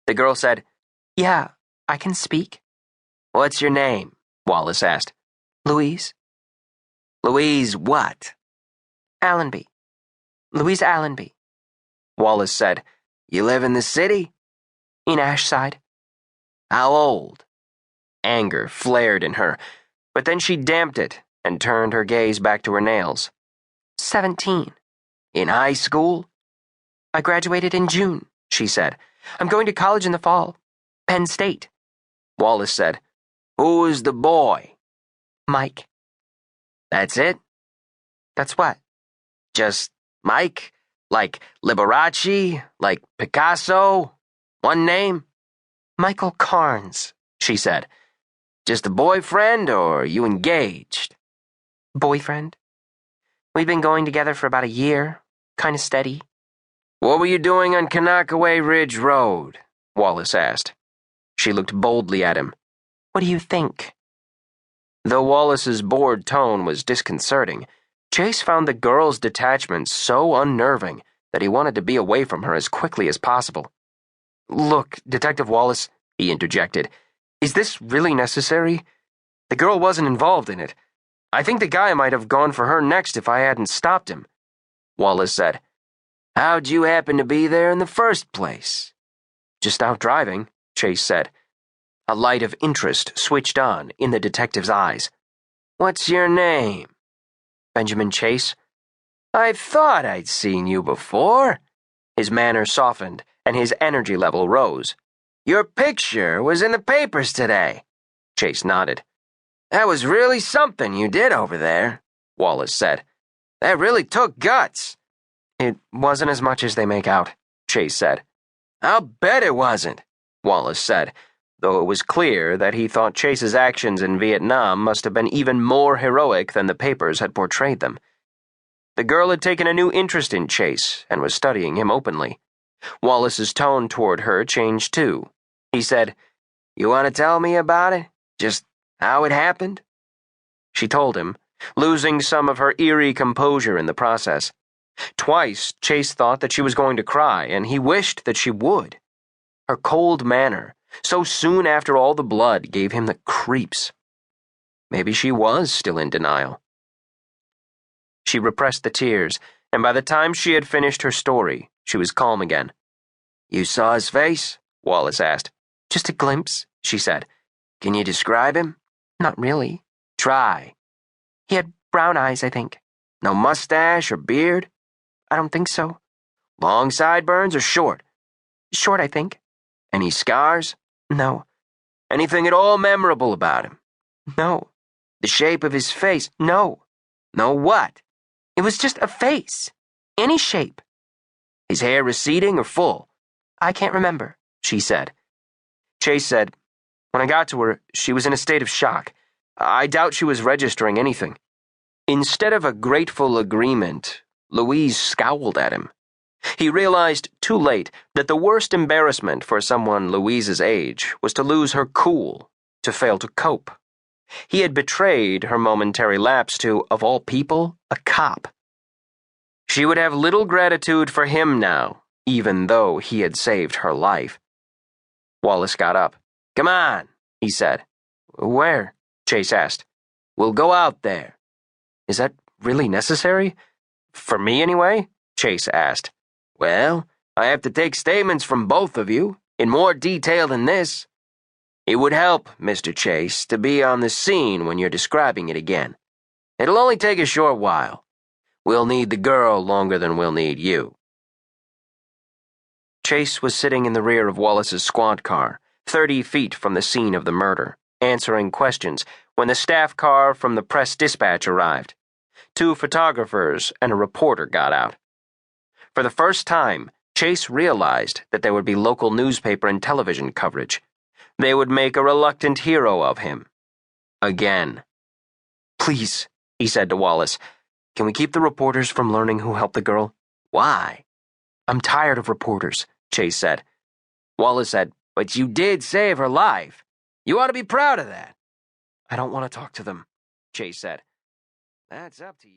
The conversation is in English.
The girl said, "Yeah, I can speak." "What's your name?" Wallace asked. "Louise." "Louise what?" "Allenby. Louise Allenby." Wallace said, "You live in the city?" "In Ashside." "How old?" Anger flared in her, but then she damped it and turned her gaze back to her nails. 17. "In high school?" "I graduated in June," she said. "I'm going to college in the fall. Penn State." Wallace said, "Who was the boy?" "Mike." "That's it?" "That's what?" "Just Mike? Like Liberace? Like Picasso? One name?" "Michael Carnes," she said. "Just a boyfriend, or are you engaged?" "Boyfriend. We've been going together for about a year. Kind of steady." "What were you doing on Kanakaway Ridge Road?" Wallace asked. She looked boldly at him. "What do you think?" Though Wallace's bored tone was disconcerting, Chase found the girl's detachment so unnerving that he wanted to be away from her as quickly as possible. "Look, Detective Wallace," he interjected, "is this really necessary? The girl wasn't involved in it. I think the guy might have gone for her next if I hadn't stopped him." Wallace said, "How'd you happen to be there in the first place?" "Just out driving," Chase said. A light of interest switched on in the detective's eyes. "What's your name?" "Benjamin Chase." "I thought I'd seen you before." His manner softened, and his energy level rose. "Your picture was in the papers today." Chase nodded. "That was really something you did over there," Wallace said. "That really took guts." "It wasn't as much as they make out," Chase said. "I'll bet it wasn't," Wallace said, though it was clear that he thought Chase's actions in Vietnam must have been even more heroic than the papers had portrayed them. The girl had taken a new interest in Chase and was studying him openly. Wallace's tone toward her changed too. He said, "You want to tell me about it? Just how it happened?" She told him, losing some of her eerie composure in the process. Twice, Chase thought that she was going to cry, and he wished that she would. Her cold manner, so soon after all the blood, gave him the creeps. Maybe she was still in denial. She repressed the tears, and by the time she had finished her story, she was calm again. "You saw his face?" Wallace asked. "Just a glimpse," she said. "Can you describe him?" "Not really." "Try." "He had brown eyes, I think." "No mustache or beard?" "I don't think so." "Long sideburns or short?" "Short, I think." "Any scars?" "No." "Anything at all memorable about him?" "No." "The shape of his face?" "No." "No what?" "It was just a face. Any shape." "His hair receding or full?" "I can't remember," she said. Chase said, "When I got to her, she was in a state of shock. I doubt she was registering anything." Instead of a grateful agreement, Louise scowled at him. He realized too late that the worst embarrassment for someone Louise's age was to lose her cool, to fail to cope. He had betrayed her momentary lapse to, of all people, a cop. She would have little gratitude for him now, even though he had saved her life. Wallace got up. "Come on," he said. "Where?" Chase asked. "We'll go out there." "Is that really necessary? For me, anyway?" Chase asked. "Well, I have to take statements from both of you, in more detail than this. It would help, Mr. Chase, to be on the scene when you're describing it again. It'll only take a short while. We'll need the girl longer than we'll need you." Chase was sitting in the rear of Wallace's squad car, 30 feet from the scene of the murder, answering questions when the staff car from the press dispatch arrived. 2 photographers and a reporter got out. For the first time, Chase realized that there would be local newspaper and television coverage. They would make a reluctant hero of him. Again. "Please," he said to Wallace, "can we keep the reporters from learning who helped the girl?" "Why?" "I'm tired of reporters," Chase said. Wallace said, "But you did save her life. You ought to be proud of that." "I don't want to talk to them," Chase said. "That's up to you."